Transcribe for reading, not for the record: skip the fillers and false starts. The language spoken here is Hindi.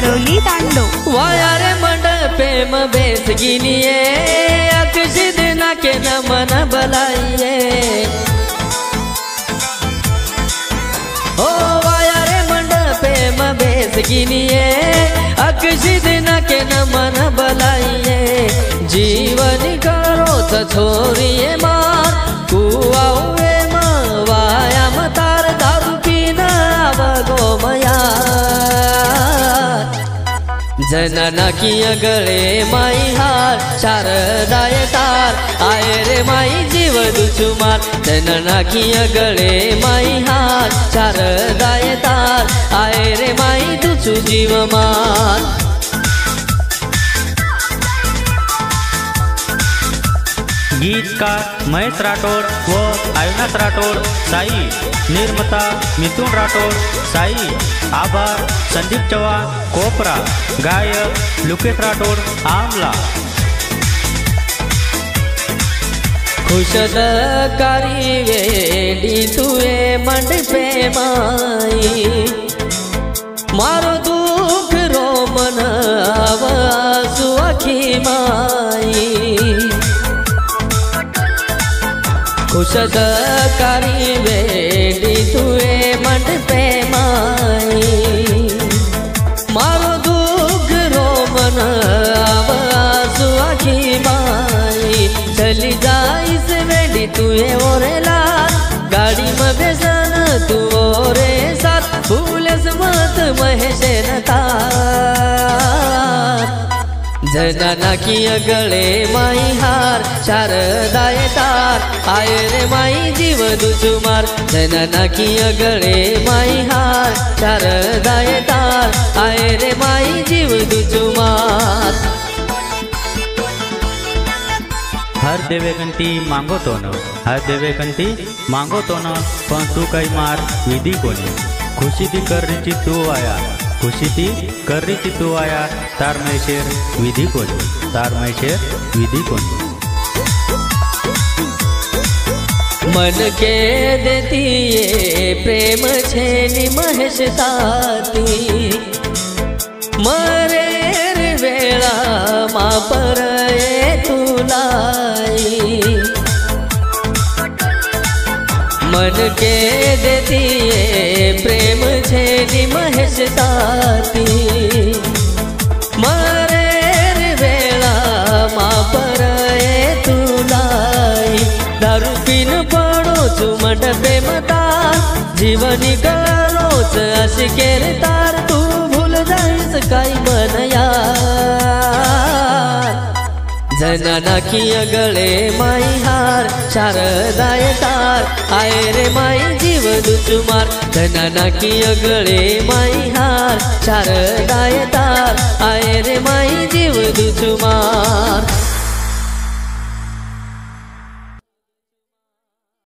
हडोली तांडो वाया रे मंडपे म बेसगिनिये अक्षित नाके न मन बलाइये ओ वाया रे मंडपे म बेसगिनिये अक्षित नाके न मन बलाइये जीवन करो त छोरिये मार कुआवे म वायाम तार दारू पीना आवगो मया जनना की गळे माई हार शारदाय तार आये रे माई जीव दुचुमार जनना की गळे माई हार शारदाय तार आये रे माई दुचु जीव मार गीतकार महेश राठोड व अविनाश राठोड साई निर्माता मिथुन राठोड साई आभार संदीप चव्हाण कोपरा गायक लुकेश राठोड आमला खुशदकारी वेडी तुए मंडपे माई मारो दुख रो मन आवासु अखी माई खुशदकारी वेडी तुए मंडपे माई मारो दुख रो मन आवासु अखी माई चली जाई से वेडी तुए ओरेला गाड़ी में बेसन तू ओरे साथ भूले मत महेशे नता जनना की गळे माई हार शारदाय तार आये रे माई जीव दुचुमार जनना की गळे माई हार शारदाय तार आये रे माई जीव दुचुमार हर देवेकंती मागवतो न हर देवेकंती मागवतो न पण तू काही मार विधी कोणी खुशी ती करण्याची तू आया खुशी ती करण्याची तू आया तार मैशेर विधी कोणी तार मैशेर विधी कोणी मन के देती ये प्रेम छेनी महेश ताती मरे वेळा मा पर तुलाई मन के देती ये प्रेम छेनी महेश ताती मरे वेळा मा पर तुलाई दारू पीन पडोच मंडपे मता जीवनी करोच अशी केर तार तू भूल जाईस काही बनया जनना की गळे माई हार शारदाय तार आये रे माई जीव दुचुमार जनना की गळे माई हार शारदाय तार आये रे माई जीव दुचुमार।